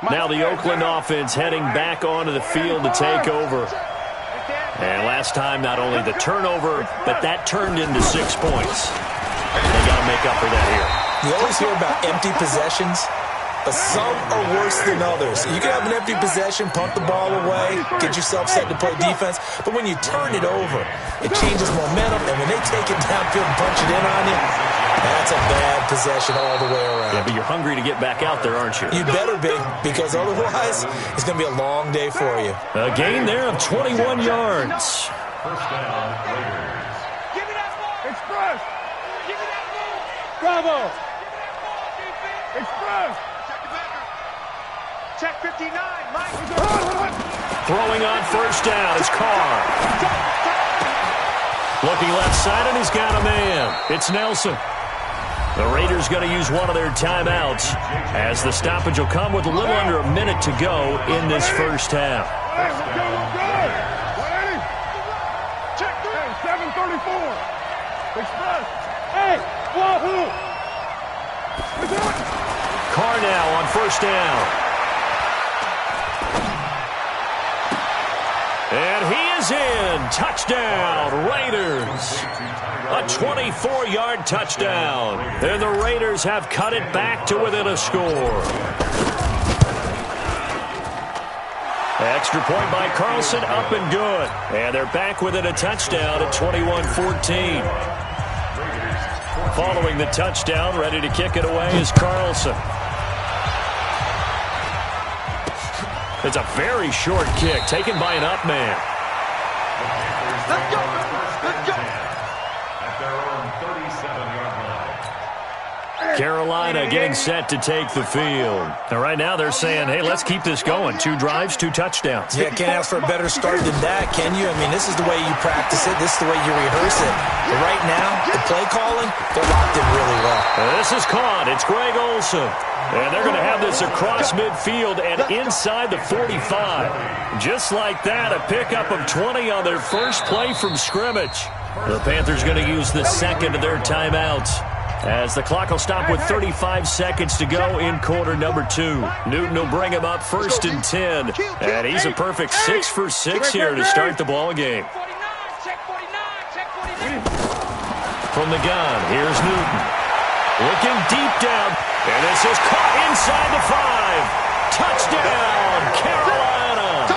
Now the Oakland offense heading back onto the field to take over. And last time, not only the turnover, but that turned into 6 points. They got to make up for that here. You always hear about empty possessions, but some are worse than others. You can have an empty possession, punt the ball away, get yourself set to play defense, but when you turn it over, it changes momentum, and when they take it downfield and punch it in on you, that's a bad possession all the way around. Yeah, but you're hungry to get back out there, aren't you? You better be, because otherwise, it's going to be a long day for you. A gain there of 21 yards. First down, Raiders. Give me that ball. Express. Give me that ball. Bravo. Give me that ball, defense. Express. Check the backer. Check 59, Mike. Throwing on first down is Carr. Looking left side, and he's got a man. It's Nelson. The Raiders going to use one of their timeouts as the stoppage will come with a little under a minute to go in this first half. Hey, we're good. 180. Check Hey, 734. Express. Hey, Wahoo. Carr now on first down. And he is in. Touchdown, Raiders. A 24-yard touchdown. And the Raiders have cut it back to within a score. Extra point by Carlson, up and good. And they're back within a touchdown at 21-14. Following the touchdown, ready to kick it away is Carlson. It's a very short kick, taken by an up man. Let's go. Let's go. At their own 37-yard line. Carolina getting set to take the field. And right now they're saying, hey, let's keep this going. 2 drives, 2 touchdowns. Yeah, can't ask for a better start than that, can you? I mean, this is the way you practice it. This is the way you rehearse it. But right now, the play calling, they're locked in really well. This is caught. It's Greg Olsen. And they're going to have this across midfield and inside the 45. Just like that, a pickup of 20 on their first play from scrimmage. The Panthers going to use the second of their timeouts, as the clock will stop with 35 seconds to go in quarter number 2. Newton will bring him up first and 10. And he's a perfect 6 for 6 here to start the ball game. 49. Check 49. Check 49. From the gun, here's Newton. Looking deep down. And this is caught inside the 5. Touchdown, Carolina.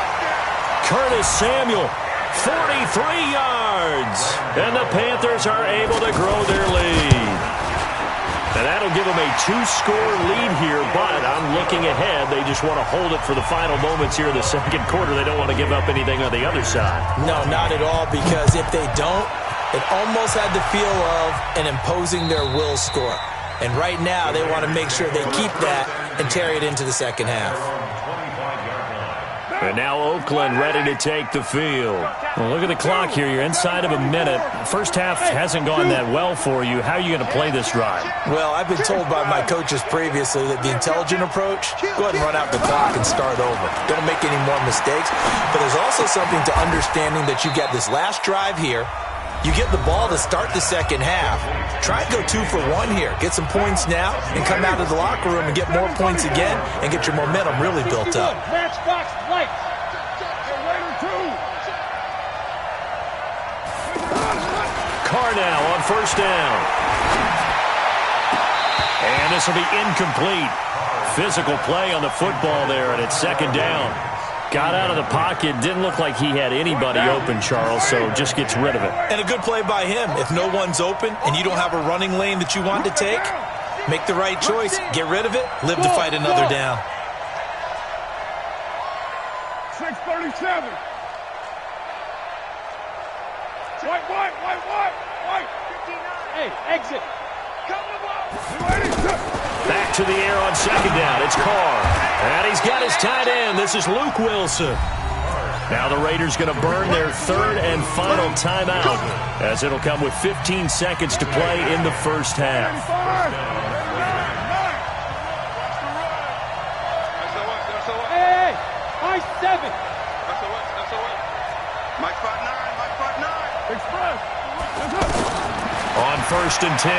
Curtis Samuel, 43 yards. And the Panthers are able to grow their lead. And that'll give them a 2-score lead here, but I'm looking ahead. They just want to hold it for the final moments here in the second quarter. They don't want to give up anything on the other side. No, not at all, because if they don't, it almost had the feel of an imposing their will score. And right now, they want to make sure they keep that and carry it into the second half. And now Oakland ready to take the field. Well, look at the clock here. You're inside of a minute. First half hasn't gone that well for you. How are you going to play this drive? Well, I've been told by my coaches previously that the intelligent approach, go ahead and run out the clock and start over. Don't make any more mistakes. But there's also something to understanding that you get this last drive here. You get the ball to start the second half. Try and go 2 for 1 here. Get some points now and come out of the locker room and get more points again and get your momentum really built up. Matchbox lights. Carr now on first down. And this will be incomplete. Physical play on the football there, and it's second down. Got out of the pocket. Didn't look like he had anybody open, Charles, so just gets rid of it. And a good play by him. If no one's open and you don't have a running lane that you want to take, make the right choice. Get rid of it. Live to fight another down. 637. White. 59. Hey, exit. Come the ball. Back to the air on second down. It's Carr. And he's got his tight end. This is Luke Wilson. Now the Raiders going to burn their third and final timeout, as it'll come with 15 seconds to play in the first half. Hey, high 7. Mike 5'9". Express. On first and 10,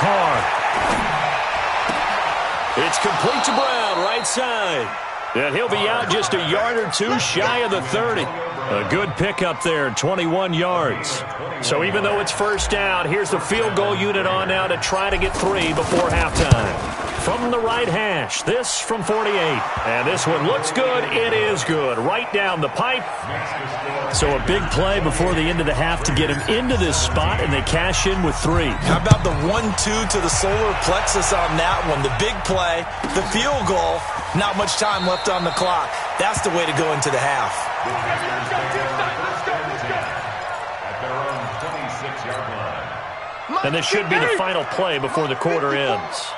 Carr. It's complete to Brown, right side. And he'll be out just a yard or two shy of the 30. A good pickup there, 21 yards. So even though it's first down, here's the field goal unit on now to try to get 3 before halftime. From the right hash, this from 48. And this one looks good. It is good. Right down the pipe. So a big play before the end of the half to get him into this spot, and they cash in with 3. How about the 1-2 to the solar plexus on that one? The big play, the field goal, not much time left on the clock. That's the way to go into the half. And this should be the final play before the quarter ends.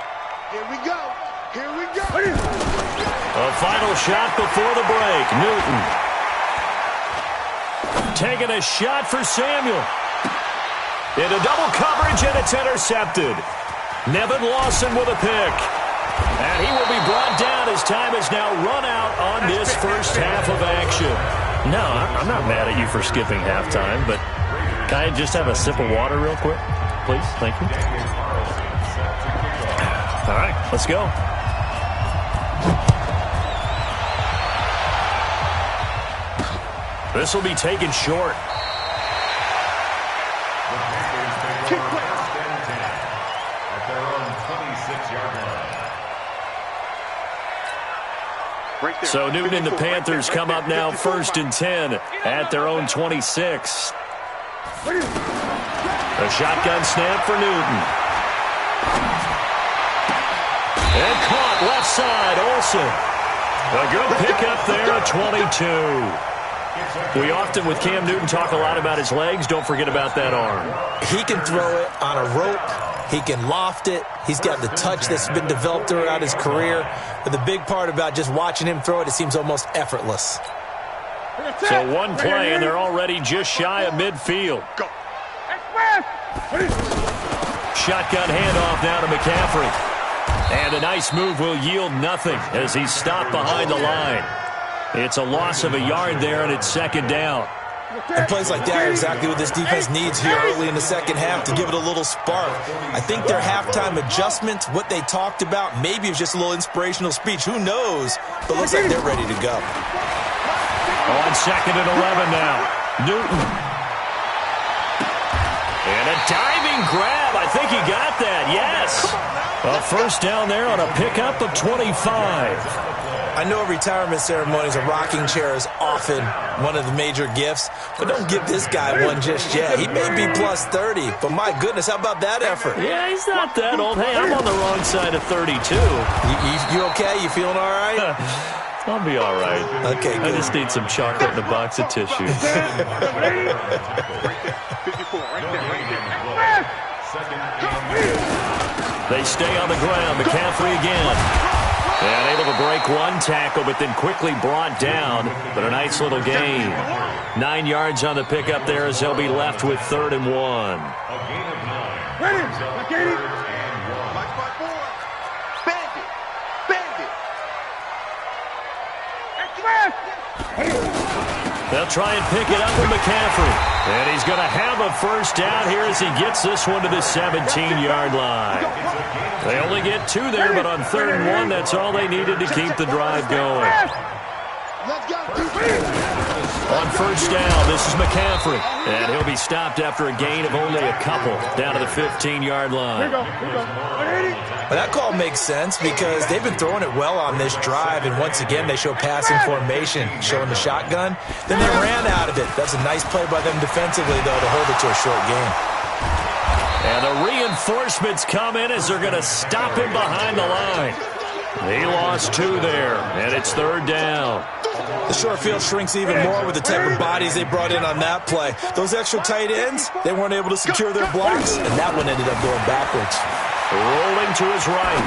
Here we go. Here we go. A final shot before the break. Newton taking a shot for Samuel. Into double coverage, and it's intercepted. Nevin Lawson with a pick. And he will be brought down as time has now run out on this first half of action. No, I'm not mad at you for skipping halftime, but can I just have a sip of water real quick? Please, thank you. All right, let's go. This will be taken short. So Newton and the Panthers come up now 1st and 10 at their own 26. A shotgun snap for Newton. And caught left side, Olsen. A good pickup there at 22. We often, with Cam Newton, talk a lot about his legs. Don't forget about that arm. He can throw it on a rope. He can loft it. He's got the touch that's been developed throughout his career. But the big part about just watching him throw it, it seems almost effortless. So one play, and they're already just shy of midfield. Go. Shotgun handoff now to McCaffrey. And a nice move will yield nothing as he's stopped behind the line. It's a loss of a yard there, and it's 2nd down. And plays like that are exactly what this defense needs here early in the second half to give it a little spark. I think their halftime adjustments, what they talked about, maybe it was just a little inspirational speech. Who knows? But looks like they're ready to go. On 2nd and 11 now. Newton. And a diving grab. I think he got that. Yes. A first down there on a pickup of 25. I know retirement ceremonies, a rocking chair is often one of the major gifts, but don't give this guy one just yet. He may be plus 30, but my goodness, how about that effort? Yeah, he's not that old. Hey, I'm on the wrong side of 32. You okay? You feeling all right? I'll be all right. Okay, good. I just need some chocolate and a box of tissues. 54, right there. They stay on the ground. McCaffrey again. And able to break one tackle, but then quickly brought down. But a nice little gain. 9 yards on the pickup there as they'll be left with 3rd and 1. Ready? They'll try and pick it up with McCaffrey. And he's going to have a first down here as he gets this one to the 17-yard line. They only get 2 there, but on 3rd and 1, that's all they needed to keep the drive going. On first down, this is McCaffrey. And he'll be stopped after a gain of only a couple down to the 15-yard line. Well, that call makes sense because they've been throwing it well on this drive, and once again they show passing formation, showing the shotgun. Then they ran out of it. That's a nice play by them defensively, though, to hold it to a short gain. And the reinforcements come in as they're going to stop him behind the line. He lost 2 there, and it's 3rd down. The short field shrinks even more with the type of bodies they brought in on that play. Those extra tight ends, they weren't able to secure their blocks, and that one ended up going backwards. Rolling to his right.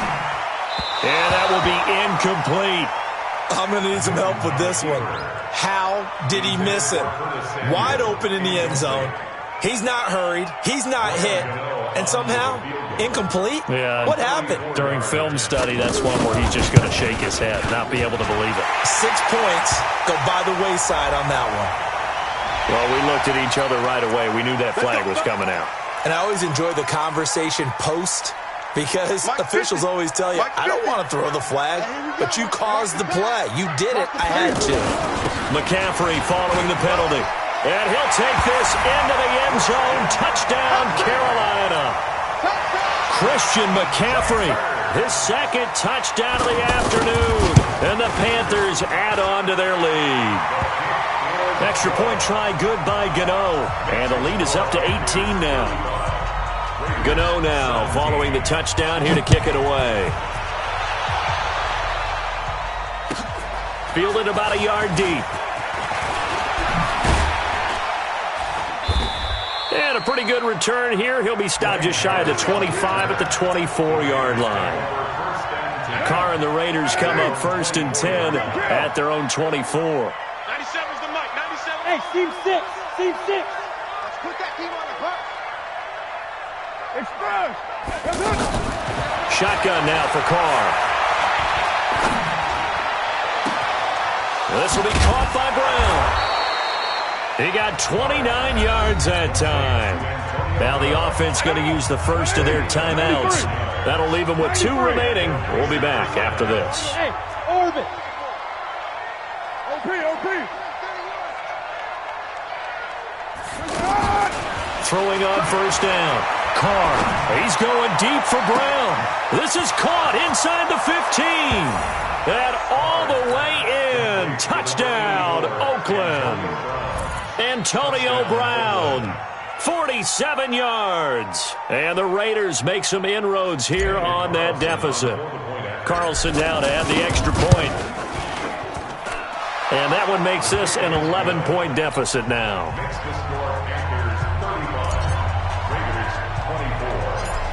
And that will be incomplete. I'm going to need some help with this one. How did he miss him? Wide open in the end zone. He's not hurried. He's not hit. And somehow, incomplete? Yeah. What happened? During film study, that's one where he's just going to shake his head, not be able to believe it. 6 points go by the wayside on that one. Well, we looked at each other right away. We knew that flag was coming out. And I always enjoy the conversation post Because officials always tell you, I don't want to throw the flag, but you caused the play. You did it. I had to. McCaffrey following the penalty. And he'll take this into the end zone. Touchdown, Carolina. Christian McCaffrey, his second touchdown of the afternoon. And the Panthers add on to their lead. Extra point try good by Gano. And the lead is up to 18 now. Gano now following the touchdown here to kick it away. Fielded about a yard deep. And a pretty good return here. He'll be stopped just shy of the 25 at the 24-yard line. Carr and the Raiders come up 1st and 10 at their own 24. 97's the mic. 97. Hey, team 6. Team 6. Let's put that team on the clock. Express. Shotgun now for Carr. This will be caught by Brown. He got 29 yards that time. Now the offense going to use the first of their timeouts. That'll leave them with 2 remaining. We'll be back after this. Hey, orbit. OP. Throwing on 1st down. Carr. He's going deep for Brown. This is caught inside the 15. And all the way in. Touchdown, Oakland. Antonio Brown, 47 yards. And the Raiders make some inroads here on that deficit. Carlson now to add the extra point. And that one makes this an 11-point deficit now.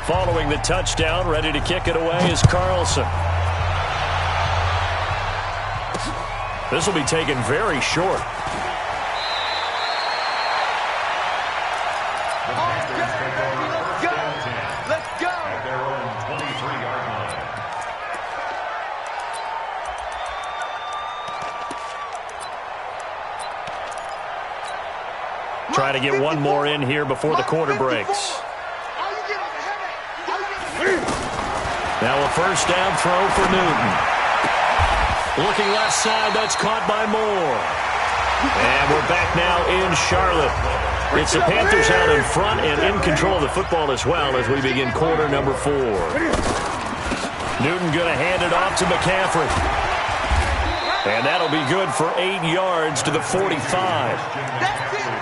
Following the touchdown, ready to kick it away is Carlson. This will be taken very short. Try to get one more in here before the quarter breaks. Now a 1st down throw for Newton. Looking left side, that's caught by Moore. And we're back now in Charlotte. It's the Panthers out in front and in control of the football as well as we begin quarter number 4. Newton going to hand it off to McCaffrey. And that'll be good for 8 yards to the 45.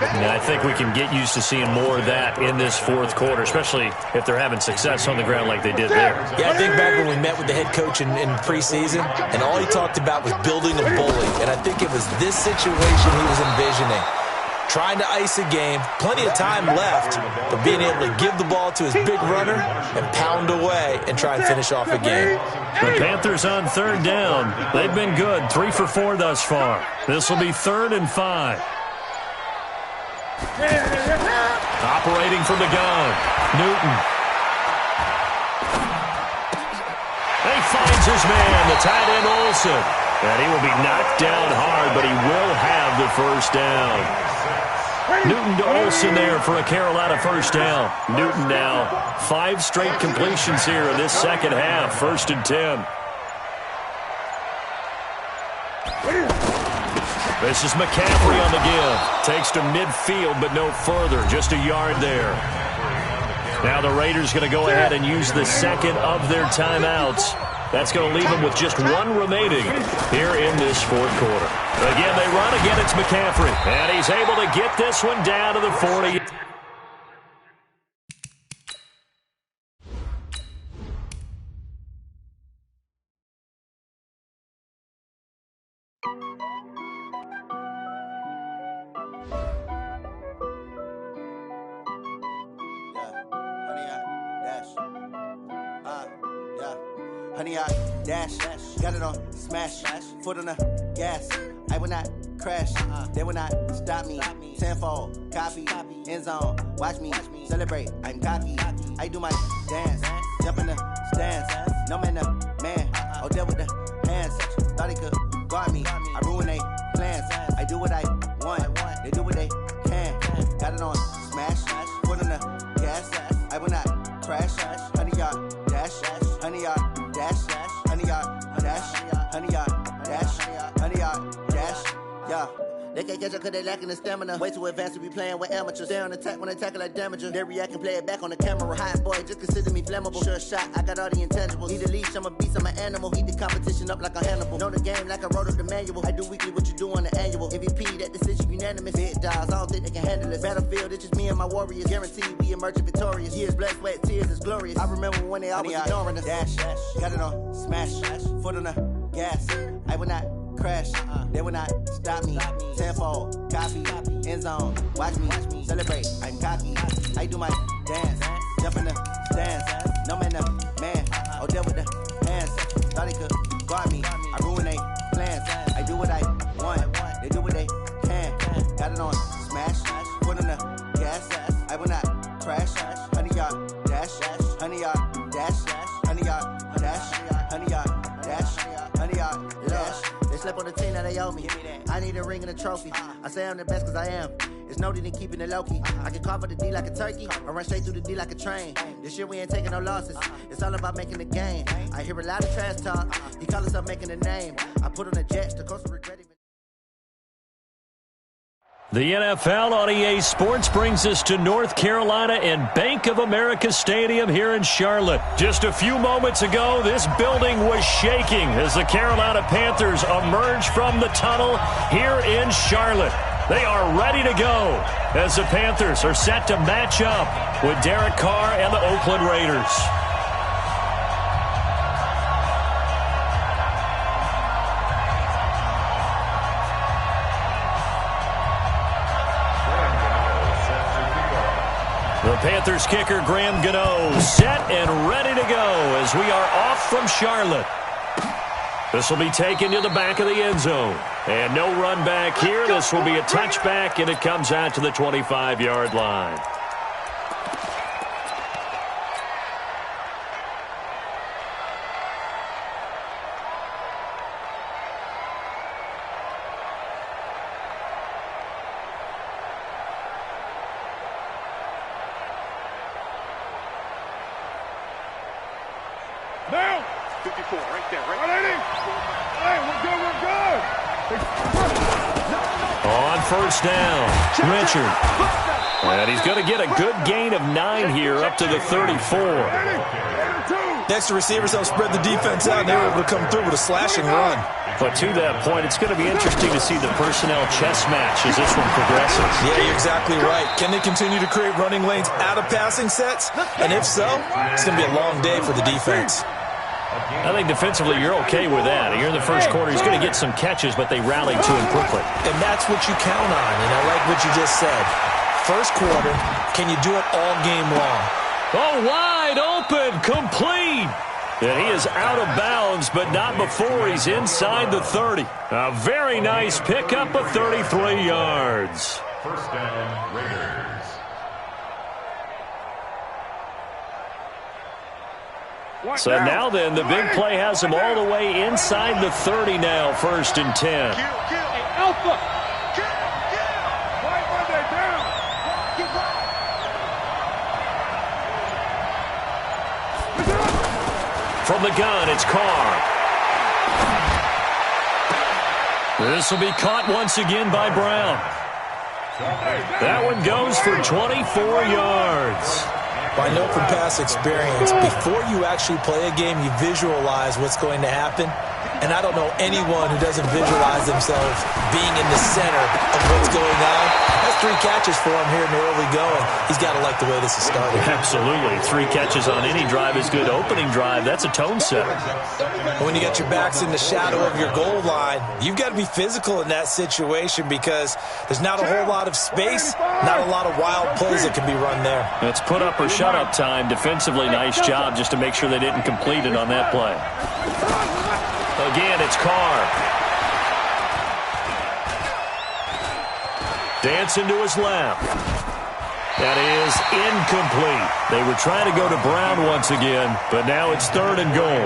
And I think we can get used to seeing more of that in this 4th quarter, especially if they're having success on the ground like they did there. Yeah, I think back when we met with the head coach in preseason, and all he talked about was building a bully. And I think it was this situation he was envisioning. Trying to ice a game, plenty of time left, but being able to give the ball to his big runner and pound away and try and finish off a game. The Panthers on 3rd down. They've been good, 3 for 4 thus far. This will be 3rd and 5. Operating from the gun, Newton. He finds his man, the tight end Olsen. And he will be knocked down hard, but he will have the 1st down. Newton to Olsen there for a Carolina 1st down. Newton now 5 straight completions here in this 2nd half. 1st and 10. This is McCaffrey on the give. Takes to midfield, but no further. Just a yard there. Now the Raiders going to go ahead and use the 2nd of their timeouts. That's going to leave them with just 1 remaining here in this 4th quarter. Again, they run. Again, it's McCaffrey. And he's able to get this one down to the 40. Honey, I dash, got it on smash, foot on the gas. I will not crash, they will not stop me. Tenfold, copy, end zone, watch me celebrate. I'm cocky, I do my dance, jump in the stands. No man, the man, oh, there with the hands. Thought he could guard me, I ruin they plans. I do what I want, they do what they can. Got it on smash, foot on the gas. I will not crash, honey, y'all dash. Yeah. They can't catch up cause they lacking the stamina. Way too advanced to be playing with amateurs. Stay on attack when they tackle like damager. They react and play it back on the camera. Hot boy, just consider me flammable. Sure shot, I got all the intangibles. Need a leash, I'm a beast, I'm an animal. Heat the competition up like a Hannibal. Know the game like I wrote up the manual. I do weekly what you do on the annual. MVP, that decision unanimous. Big dogs, I don't think they can handle it. Battlefield, it's just me and my warriors. Guaranteed we emerging victorious. Years, blood, sweat, tears, it's glorious. I remember when they always ignoring us. Dash, got it on, smash, foot on the gas. I will not crash, they will not stop me. Tenfold, copy, end zone, watch me celebrate. I'm cocky, I do my dance, jump in the stands. No man, the man, oh deal with the hands. Thought he could guard me, I ruin they plans. I do what I want, they do what they can. Got it on smash, put on the gas. I will not crash, 100-yard dash, 100-yard dash, 100-yard dash, 100-yard dash, 100-yard dash. They slept on the team that they owe me. I need a ring and a trophy. I say I'm the best cause I am. It's no need in keeping it low-key. I can carve up the D like a turkey or run straight through the D like a train. This year we ain't taking no losses. It's all about making the game. I hear a lot of trash talk. He call us up making a name. I put on the Jets. The coach will regret it. The NFL on EA Sports brings us to North Carolina and Bank of America Stadium here in Charlotte. Just a few moments ago, this building was shaking as the Carolina Panthers emerge from the tunnel here in Charlotte. They are ready to go as the Panthers are set to match up with Derek Carr and the Oakland Raiders. The Panthers kicker, Graham Gano, set and ready to go as we are off from Charlotte. This will be taken to the back of the end zone. And no run back here. This will be a touchback, and it comes out to the 25-yard line. Now! 54, right there, right there. Hey, we're good. On first down, Richard. And he's going to get a good gain of 9 here up to the 34. Next, the receivers help spread the defense out, and they were able to come through with a slashing run. But to that point, it's going to be interesting to see the personnel chess match as this one progresses. Yeah, you're exactly right. Can they continue to create running lanes out of passing sets? And if so, it's going to be a long day for the defense. I think defensively you're okay with that. Here in the first quarter, he's going to get some catches, but they rallied to him quickly. And that's what you count on, and I like what you just said. First quarter, can you do it all game long? Oh, wide open, complete. And he is out of bounds, but not before he's inside the 30. A very nice pickup of 33 yards. First down, Raiders. So now then, the big play has him all the way inside the 30 now, 1st and 10. Alpha. From the gun, it's Carr. This will be caught once again by Brown. That one goes for 24 yards. I know from past experience, before you actually play a game, you visualize what's going to happen. And I don't know anyone who doesn't visualize themselves being in the center of what's going on. That's 3 catches for him here in the early going. He's got to like the way this is starting. Absolutely. 3 catches on any drive is good. Opening drive, that's a tone setter. When you got your backs in the shadow of your goal line, you've got to be physical in that situation because there's not a whole lot of space, not a lot of wild plays that can be run there. It's put up or shut up time. Defensively, nice job just to make sure they didn't complete it on that play. Again, it's Carr. Dancing to his left. That is incomplete. They were trying to go to Brown once again, but now it's 3rd and goal.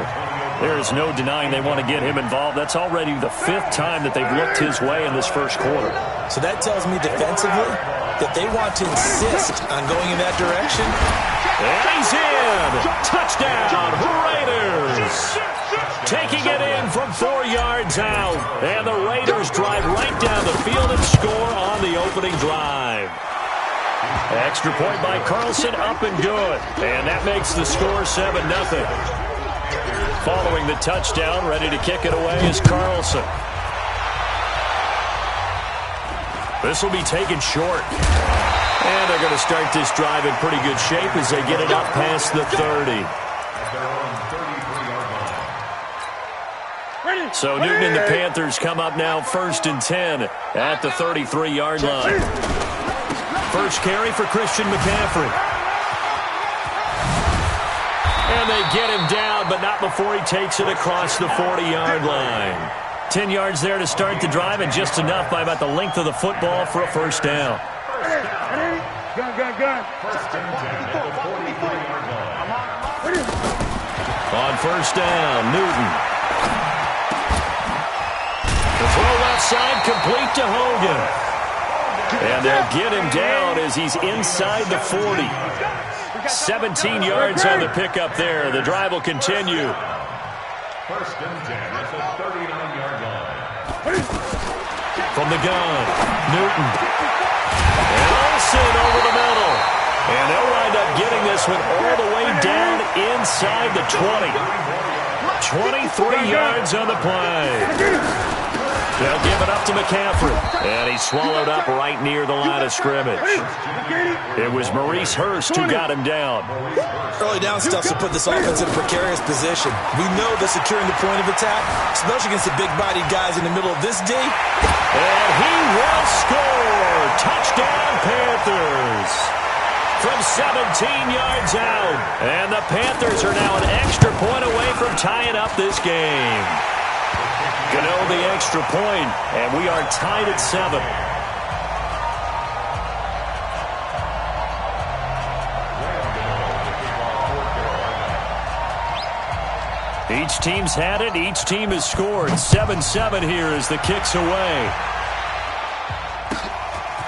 There is no denying they want to get him involved. That's already the 5th time that they've looked his way in this first quarter. So that tells me defensively that they want to insist on going in that direction. And he's in. Touchdown, Raiders. Taking it in from 4 yards out. And the Raiders drive right take down the field and score on the opening drive. Extra point by Carlson, up and good. And that makes the score 7-0. Following the touchdown, ready to kick it away is Carlson. This will be taken short. And they're going to start this drive in pretty good shape as they get it up past the 30. So Newton and the Panthers come up now 1st and 10 at the 33-yard line. First carry for Christian McCaffrey. And they get him down, but not before he takes it across the 40-yard line. 10 yards there to start the drive, and just enough by about the length of the football for a first down. Gun. First and 10 at the 43-yard line. On first down, Newton. The throw left side, complete to Hogan. And they'll get him down as he's inside the 40. 17 yards on the pickup there. The drive will continue. First and 10 at the 39-yard line. From the gun, Newton. And Olsen over the middle. And they'll wind up getting this one all the way down inside the 20. 23 yards on the play. They'll give it up to McCaffrey. And he's swallowed up right near the line of scrimmage. It was Maurice Hurst who got him down. Early down stuff's to put this offense in a precarious position. We know they're securing the point of attack, especially against the big-bodied guys in the middle of this D. And he will score. Touchdown, Panthers. From 17 yards out. And the Panthers are now an extra point away from tying up this game. Gano the extra point, and we are tied at 7. Each team's had it. Each team has scored. 7-7 here as the kick's away.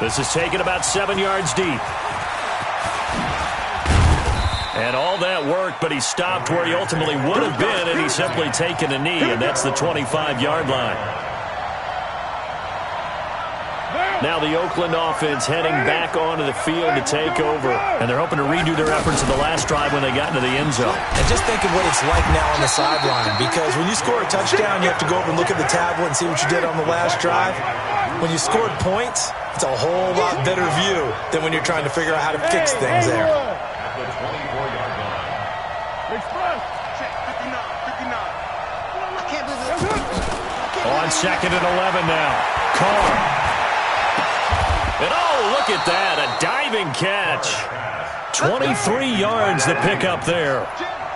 This is taken about 7 yards deep. And all that work, but he stopped where he ultimately would have been, and he's simply taken a knee, and that's the 25-yard line. Now the Oakland offense heading back onto the field to take over, and they're hoping to redo their efforts of the last drive when they got into the end zone. And just think of what it's like now on the sideline, because when you score a touchdown, you have to go over and look at the tablet and see what you did on the last drive. When you scored points, it's a whole lot better view than when you're trying to figure out how to fix things there. The 24-yard line. On 2nd and 11 now. Carr. And oh, look at that. A diving catch. 23 yards the pickup there.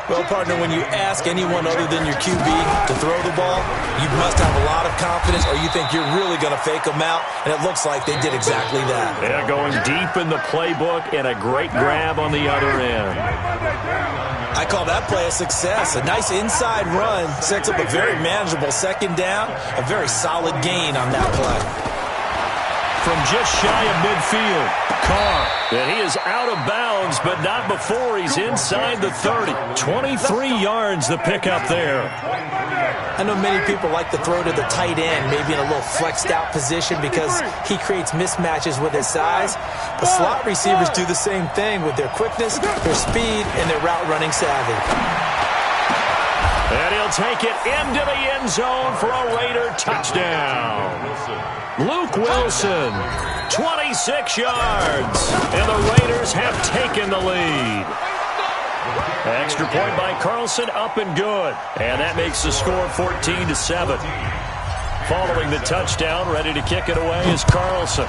Well, partner, when you ask anyone other than your QB to throw the ball, you must have a lot of confidence, or you think you're really going to fake them out, and it looks like they did exactly that. Yeah, going deep in the playbook and a great grab on the other end. I call that play a success. A nice inside run sets up a very manageable second down, a very solid gain on that play. From just shy of midfield, Carr. And he is out of bounds, but not before he's inside the 30. 23 yards the pickup there. I know many people like to throw to the tight end, maybe in a little flexed out position because he creates mismatches with his size. But slot receivers do the same thing with their quickness, their speed, and their route running savvy. And he'll take it into the end zone for a Raider touchdown. Luke Wilson, 26 yards, and the Raiders have taken the lead. Extra point by Carlson, up and good, and that makes the score 14-7. Following the touchdown, ready to kick it away is Carlson.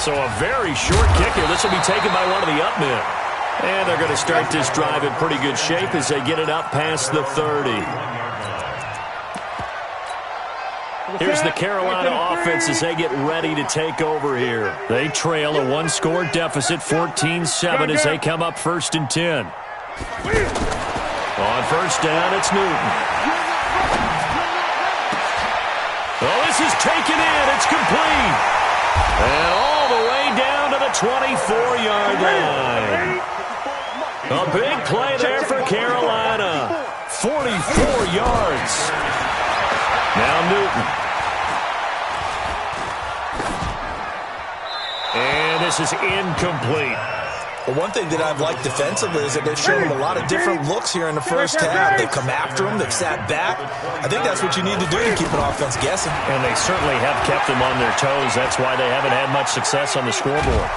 So a very short kick here. This will be taken by one of the up men. And they're going to start this drive in pretty good shape as they get it up past the 30. Here's the Carolina offense as they get ready to take over here. They trail a one-score deficit, 14-7, as they come up 1st and 10. On first down, it's Newton. Oh, this is taken in. It's complete. And all the way down to the 24-yard line. A big play there for Carolina. 44 yards. Now Newton. And this is incomplete. Well, one thing that I've liked defensively is that they've shown him a lot of different looks here in the first half. They've come after him. They've sat back. I think that's what you need to do to keep an offense guessing. And they certainly have kept them on their toes. That's why they haven't had much success on the scoreboard.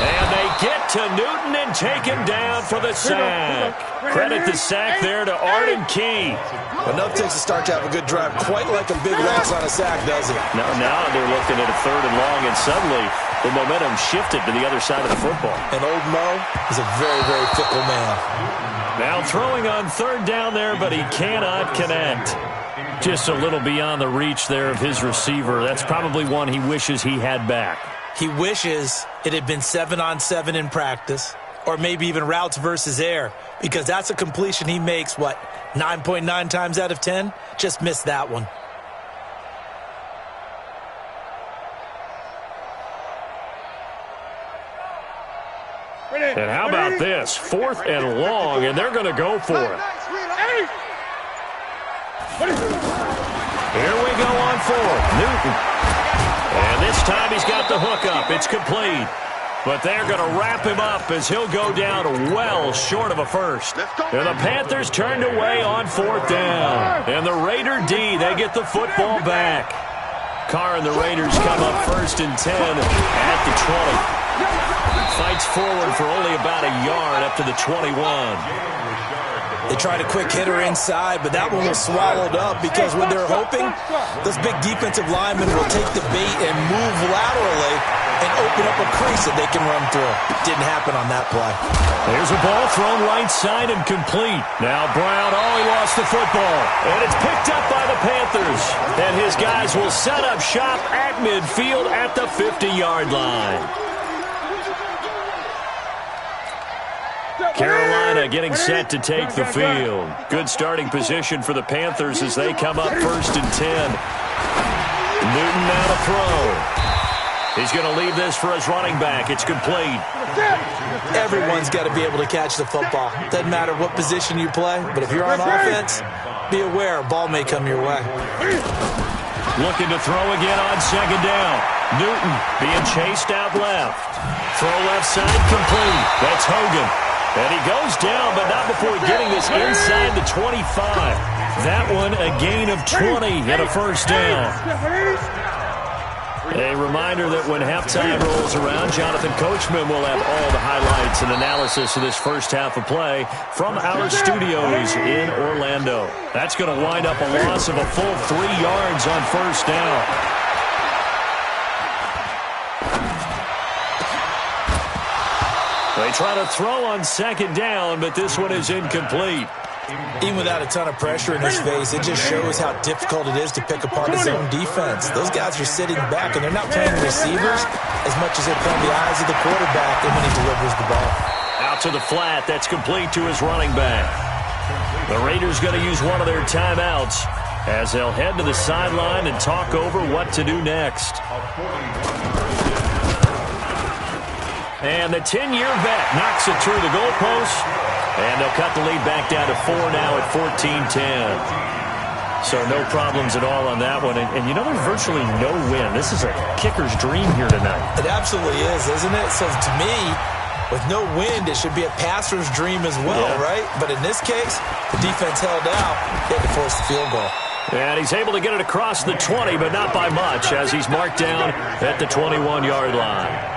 And they get to Newton and take him down for the sack. Credit the sack there to Arden Key. Enough takes to start to have a good drive. Quite like a big loss on a sack, does it? Now they're looking at a 3rd and long, and suddenly the momentum shifted to the other side of the football. And old Mo is a very, very fickle man. Now throwing on 3rd down there, but he cannot connect. Just a little beyond the reach there of his receiver. That's probably one he wishes he had back. He wishes it had been 7-on-7 in practice, or maybe even routes versus air, because that's a completion he makes, 9.9 times out of 10? Just missed that one. And how about this? 4th and long, and they're going to go for it. Here we go on 4th. Newton. And this time he's got the hook up. It's complete. But they're going to wrap him up as he'll go down well short of a first. And the Panthers turned away on 4th down. And the Raider D, they get the football back. Carr and the Raiders come up 1st and 10 at the 20. Fights forward for only about a yard up to the 21. They tried a quick hitter inside, but that one was swallowed up because what they're hoping, those big defensive linemen will take the bait and move laterally and open up a crease that they can run through. Didn't happen on that play. There's a ball thrown right side and complete. Now Brown, he lost the football. And it's picked up by the Panthers. And his guys will set up shop at midfield at the 50-yard line. Carolina getting set to take the field. Good starting position for the Panthers as they come up 1st and 10. Newton now to throw. He's going to leave this for his running back. It's complete. Everyone's got to be able to catch the football. Doesn't matter what position you play, but if you're on offense, be aware a ball may come your way. Looking to throw again on 2nd down. Newton being chased out left. Throw left side complete. That's Hogan. And he goes down, but not before getting this inside the 25. That one a gain of 20 and a 1st down. A reminder that when halftime rolls around, Jonathan Coachman will have all the highlights and analysis of this first half of play from our studios in Orlando. That's going to wind up a loss of a full 3 yards on 1st down. They try to throw on 2nd down, but this one is incomplete. Even without a ton of pressure in his face, it just shows how difficult it is to pick apart his own defense. Those guys are sitting back, and they're not playing receivers as much as they're playing the eyes of the quarterback and when he delivers the ball. Out to the flat. That's complete to his running back. The Raiders going to use one of their timeouts as they'll head to the sideline and talk over what to do next. And the 10-year vet knocks it through the goalpost. And they'll cut the lead back down to 4 now at 14-10. So no problems at all on that one. And you know, there's virtually no win. This is a kicker's dream here tonight. It absolutely is, isn't it? So to me, with no wind, it should be a passer's dream as well, right? But in this case, the defense held out. They had to force the field goal. And he's able to get it across the 20, but not by much, as he's marked down at the 21-yard line.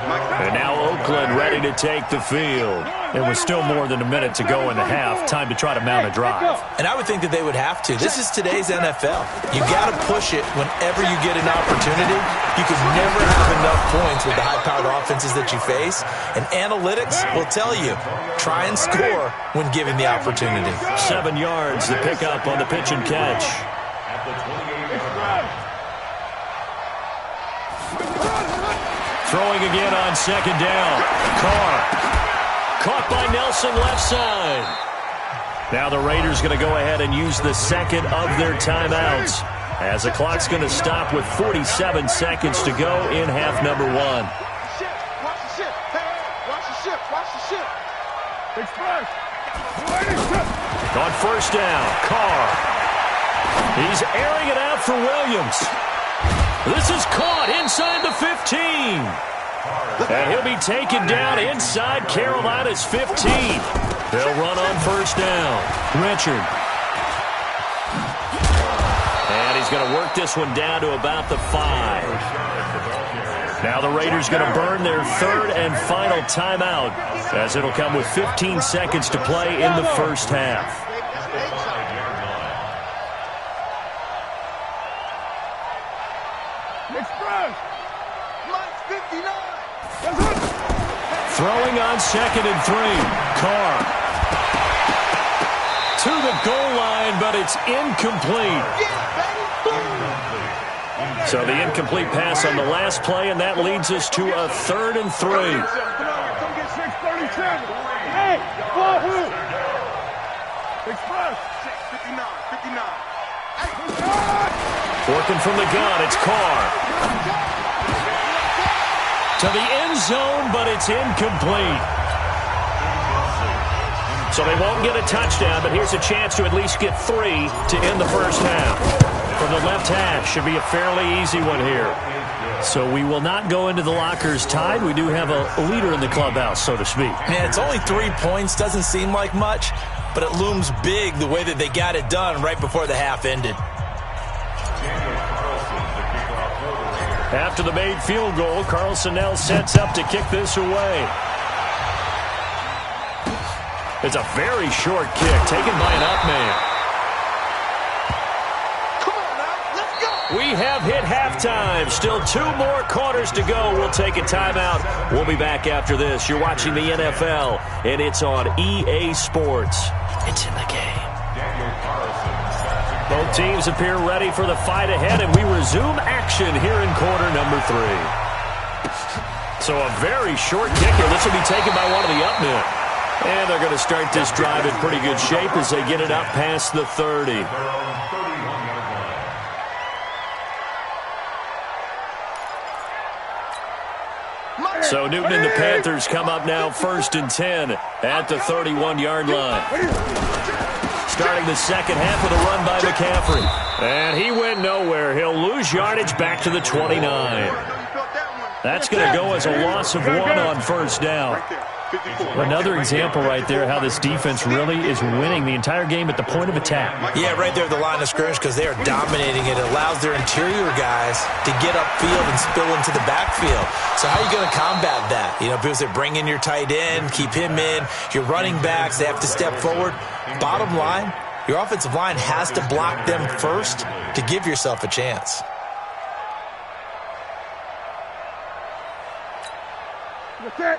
And now Oakland ready to take the field. It was still more than a minute to go in the half. Time to try to mount a drive. And I would think that they would have to. This is today's NFL. You got to push it whenever you get an opportunity. You can never have enough points with the high-powered offenses that you face. And analytics will tell you, try and score when given the opportunity. 7 yards, the pickup on the pitch and catch. Throwing again on 2nd down. Carr. Caught by Nelson left side. Now the Raiders going to go ahead and use the second of their timeouts as the clock's going to stop with 47 seconds to go in half number 1. Watch the ship. Watch the ship. Watch the ship. On 1st down, Carr. He's airing it out for Williams. This is caught inside the 15. And he'll be taken down inside Carolina's 15. They'll run on first down. Richard. And he's going to work this one down to about the 5. Now the Raiders going to burn their third and final timeout, as it'll come with 15 seconds to play in the first half. Throwing on 2nd and 3. Carr. To the goal line, but it's incomplete. So the incomplete pass on the last play, and that leads us to a 3rd and 3. Hey, Wahoo! Express. 59. Working from the gun, it's Carr. To the end zone, but it's incomplete. So they won't get a touchdown, but here's a chance to at least get 3 to end the first half. From the left hash, should be a fairly easy one here. So we will not go into the lockers tied. We do have a leader in the clubhouse, so to speak. Man, it's only 3 points. Doesn't seem like much, but it looms big the way that they got it done right before the half ended. After the made field goal, Carlson now sets up to kick this away. It's a very short kick taken by an up man. Come on now, let's go. We have hit halftime. Still 2 more quarters to go. We'll take a timeout. We'll be back after this. You're watching the NFL, and it's on EA Sports. It's in the game. Both teams appear ready for the fight ahead, and we resume action here in quarter number 3. So a very short kicker. This will be taken by one of the up men. And they're going to start this drive in pretty good shape as they get it up past the 30. So Newton and the Panthers come up now 1st and 10 at the 31-yard line. Starting the second half with a run by McCaffrey. And he went nowhere. He'll lose yardage back to the 29. That's going to go as a loss of 1 on first down. Another example right there how this defense really is winning the entire game at the point of attack. Yeah, right there at the line of scrimmage because they are dominating it. It allows their interior guys to get upfield and spill into the backfield. So how are you going to combat that? You know, people say bring in your tight end, keep him in. Your running backs, they have to step forward. Bottom line, your offensive line has to block them first to give yourself a chance.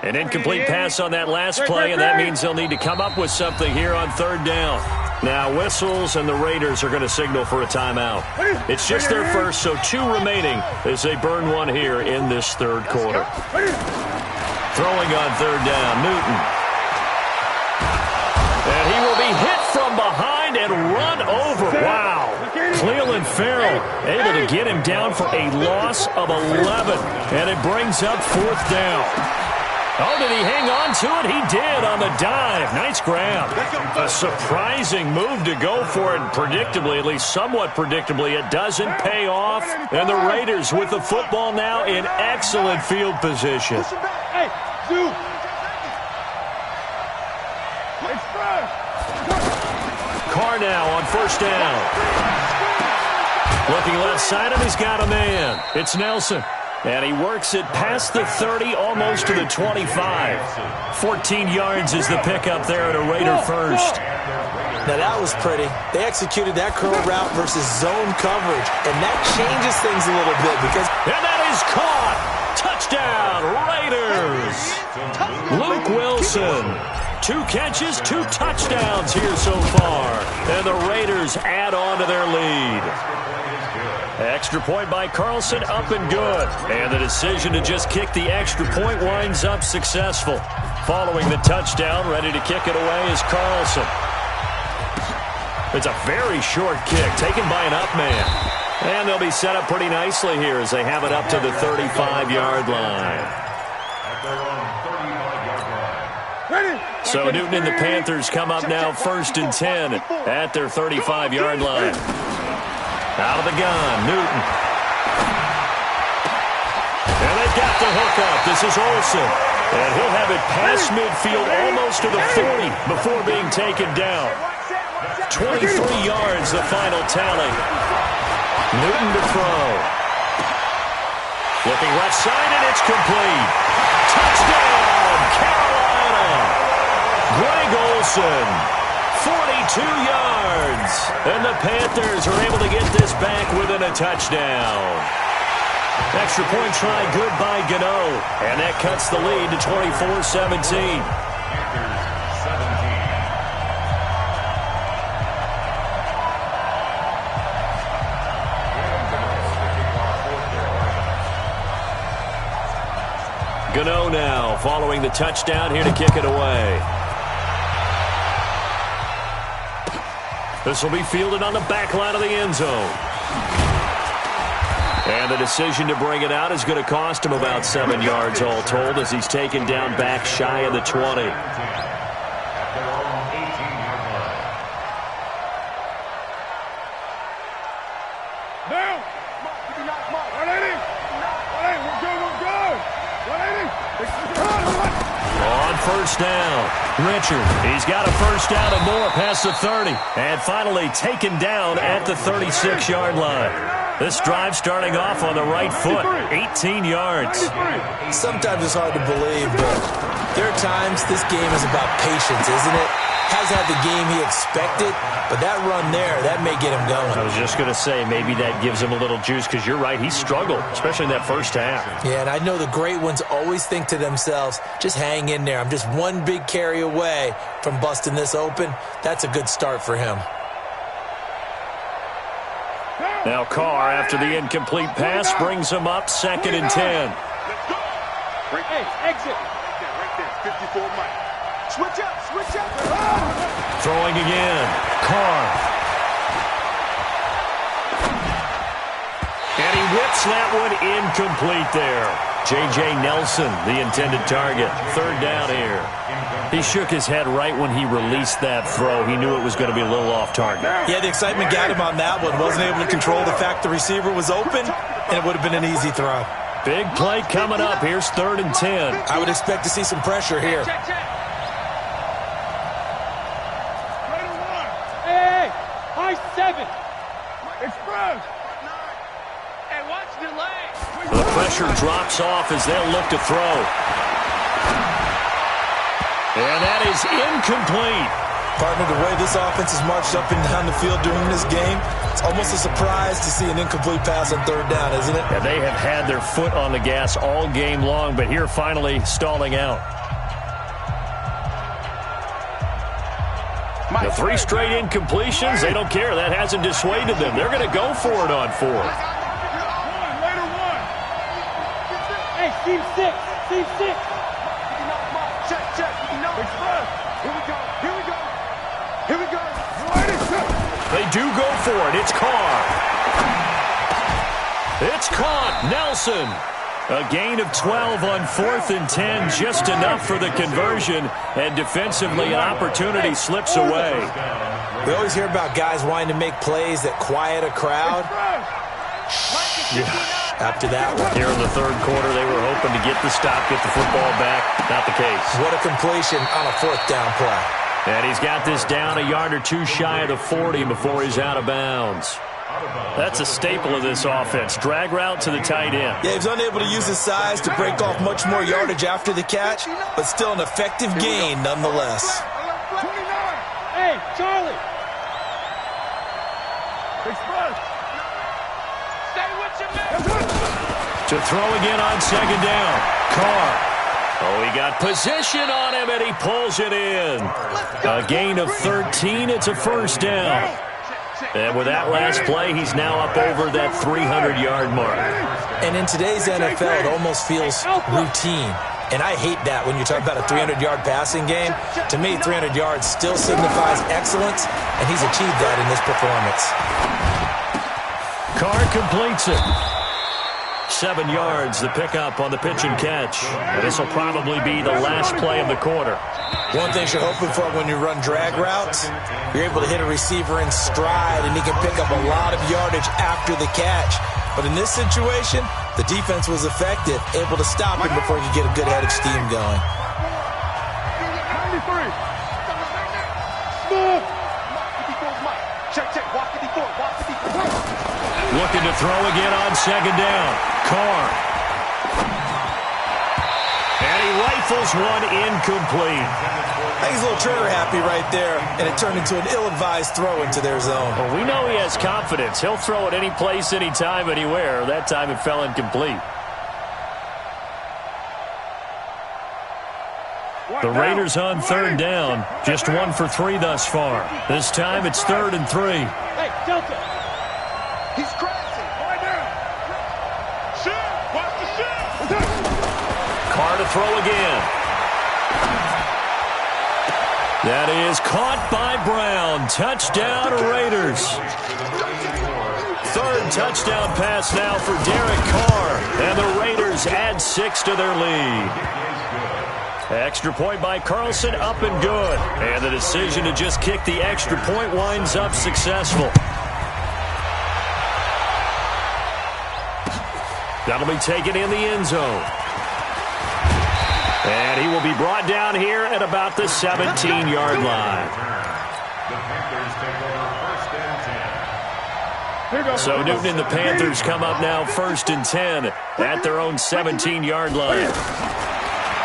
An incomplete pass on that last play, and that means they'll need to come up with something here on 3rd down. Now whistles, and the Raiders are going to signal for a timeout. It's just their first, so 2 remaining as they burn one here in this 3rd quarter. Throwing on 3rd down, Newton. And he will be hit from behind and run over. Wow. Cleveland Farrell able to get him down for a loss of 11. And it brings up 4th down. Oh, did he hang on to it? He did on the dive. Nice grab. A surprising move to go for it. Predictably, at least somewhat predictably, it doesn't pay off. And the Raiders with the football now in excellent field position. Hey, dude. Carr now on first down. Looking left side, and he's got a man. It's Nelson. And he works it past the 30, almost to the 25. 14 yards is the pickup there at a Raider first. Now that was pretty. They executed that curl route versus zone coverage, and that changes things a little bit because... And that is caught! Touchdown, Raiders! Luke Wilson. 2 catches, 2 touchdowns here so far. And the Raiders add on to their lead. Extra point by Carlson, up and good. And the decision to just kick the extra point winds up successful. Following the touchdown, ready to kick it away is Carlson. It's a very short kick, taken by an up man. And they'll be set up pretty nicely here as they have it up to the 35-yard line. So Newton and the Panthers come up now 1st and 10 at their 35-yard line. Out of the gun, Newton. And they've got the hook up. This is Olsen. And he'll have it past midfield almost to the 40 before being taken down. 23 yards, the final tally. Newton to throw. Looking left side, and it's complete. Touchdown, Carolina. Greg Olsen, 42 yards. And the Panthers are able to get this back within a touchdown. Extra point try good by Gano. And that cuts the lead to 24-17. Gano now following the touchdown here to kick it away. This will be fielded on the back line of the end zone. And the decision to bring it out is going to cost him about 7 yards all told as he's taken down back shy of the 20. Now! On first down, Richard. He's got a first down and more past the 30. And finally taken down at the 36-yard line. This drive starting off on the right foot, 18 yards. Sometimes it's hard to believe, but there are times this game is about patience, isn't it? Hasn't had the game he expected, but that run there, that may get him going. I was just going to say, maybe that gives him a little juice, because you're right, he struggled, especially in that first half. Yeah, and I know the great ones always think to themselves, just hang in there. I'm just one big carry away from busting this open. That's a good start for him. Now Carr, after the incomplete pass, brings him up 2nd and 10. Hey, exit. Right there, 54 Mike. Switch up, switch up. Throwing again. Carr. And he whips that one incomplete there. J.J. Nelson, the intended target. 3rd down here. He shook his head right when he released that throw. He knew it was going to be a little off target. Yeah, the excitement got him on that one. Wasn't able to control the fact the receiver was open, and it would have been an easy throw. Big play coming up. Here's 3rd and 10. I would expect to see some pressure here. Hey, high 7. Express. Hey, watch the leg. The pressure drops off as they'll look to throw. And that is incomplete. Partner, the way this offense has marched up and down the field during this game, it's almost a surprise to see an incomplete pass on 3rd down, isn't it? And they have had their foot on the gas all game long, but here finally stalling out. The 3 straight incompletions, they don't care. That hasn't dissuaded them. They're going to go for it on 4th. Later one. Hey, team 6. Team 6. Check. Express. Here we go. They do go for it. It's Carr. It's caught. Nelson. A gain of 12 on 4th and 10, just enough for the conversion, and defensively an opportunity slips away. We always hear about guys wanting to make plays that quiet a crowd. After that one. Here in the 3rd quarter, they were hoping to get the stop, get the football back. Not the case. What a completion on a 4th down play. And he's got this down a yard or two shy of the 40 before he's out of bounds. That's a staple of this offense. Drag route to the tight end. Yeah, he was unable to use his size to break off much more yardage after the catch, but still an effective gain nonetheless. 29. Hey, Charlie. Express. Stay with your man. To throw again on 2nd down. Carr. Oh, he got position on him, and he pulls it in. A gain of 13. It's a 1st down. And with that last play, he's now up over that 300-yard mark. And in today's NFL, it almost feels routine. And I hate that when you talk about a 300-yard passing game. To me, 300 yards still signifies excellence, and he's achieved that in this performance. Carr completes it. 7 yards, the pickup on the pitch and catch. And this will probably be the last play of the quarter. One thing you're hoping for when you run drag routes, you're able to hit a receiver in stride, and he can pick up a lot of yardage after the catch. But in this situation, the defense was effective, able to stop him before he could get a good head of steam going. 93. Smooth. Check, check. Walk 54. Walk 54. Looking to throw again on second down. Carr. And he rifles one incomplete. I think he's a little trigger happy right there, and it turned into an ill-advised throw into their zone. Well, we know he has confidence. He'll throw it any place, anytime, anywhere. That time it fell incomplete. The Raiders on third down. Just 1 for 3 thus far. This time it's 3rd and 3. Hey, Delta. He's crashing. Right down. Shit. Watch the shit. Carr to throw again. That is caught by Brown. Touchdown, Raiders. 3rd touchdown pass now for Derek Carr. And the Raiders add 6 to their lead. Extra point by Carlson, up and good. And the decision to just kick the extra point winds up successful. That'll be taken in the end zone. And he will be brought down here at about the 17-yard line. So Newton and the Panthers come up now 1st and 10 at their own 17-yard line.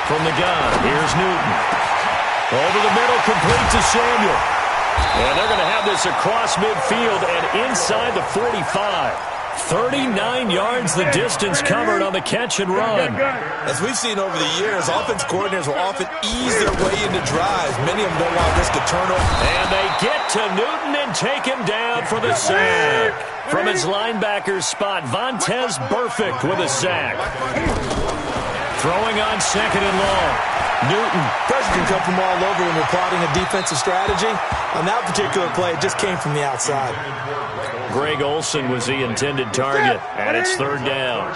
From the gun, here's Newton. Over the middle, complete to Samuel. And they're going to have this across midfield and inside the 45. 39 yards the distance covered on the catch and run. As we've seen over the years, offense coordinators will often ease their way into drives. Many of them don't want to risk a turnover. And they get to Newton and take him down for the sack. From his linebacker spot, Vontez Burfict with a sack. Throwing on 2nd and long. Newton. Pressure can come from all over when you're plotting a defensive strategy. On that particular play, it just came from the outside. Greg Olsen was the intended target, and it's 3rd down.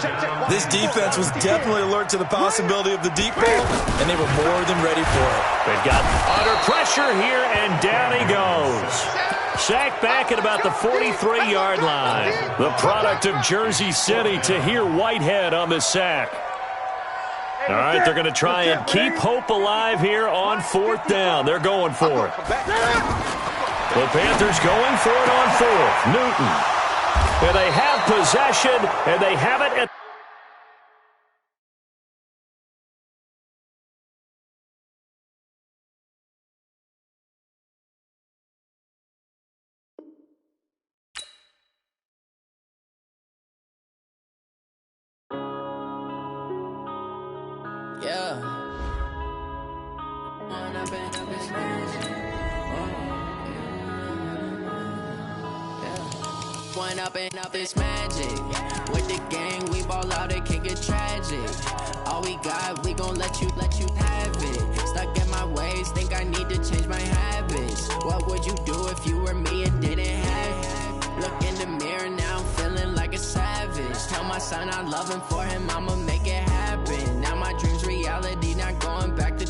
This defense was definitely alert to the possibility of the deep ball, and they were more than ready for it. They've got under pressure here, and down he goes. Sacked back at about the 43-yard line. The product of Jersey City, Tahir Whitehead on the sack. All right, they're going to try and keep hope alive here on 4th down. They're going for it. The Panthers going for it on 4th. Newton. And they have possession, and they have it at... Yeah. One up and up is magic. With the gang, we ball out, it can get tragic. All we got, we gon' let you have it. Stuck in my ways, think I need to change my habits. What would you do if you were me and didn't have it? Look in the mirror now, I'm feeling like a savage. Tell my son I love him, for him I'ma make it happen. Now my dream's reality, not going back to.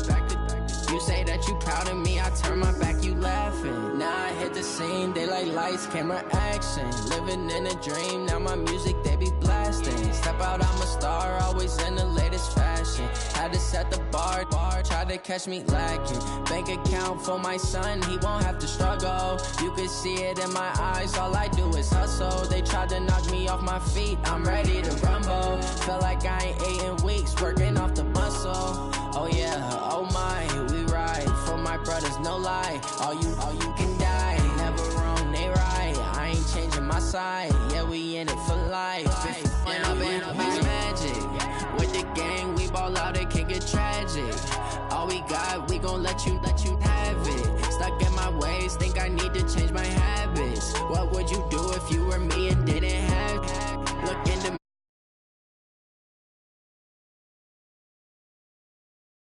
You say that you proud of me, I turn my back, you laughing. Now I hit the scene, they like lights, camera, action. Living in a dream, now my music, they be blasting. Step out, I'm a star, always in the latest fashion. Had to set the bar, try to catch me lacking. Bank account for my son, he won't have to struggle. You can see it in my eyes, all I do is hustle. They tried to knock me off my feet, I'm ready to rumble. Feel like I ain't ate in weeks, working off the muscle. Oh yeah, oh my, we ride for my brothers, no lie. All you can die, never wrong, they right. I ain't changing my side, yeah, we in it for life. And I've been magic. With the gang, we ball out, it can get tragic. All we got, we gon' let you have it. Stuck in my ways, think I need to change my habits. What would you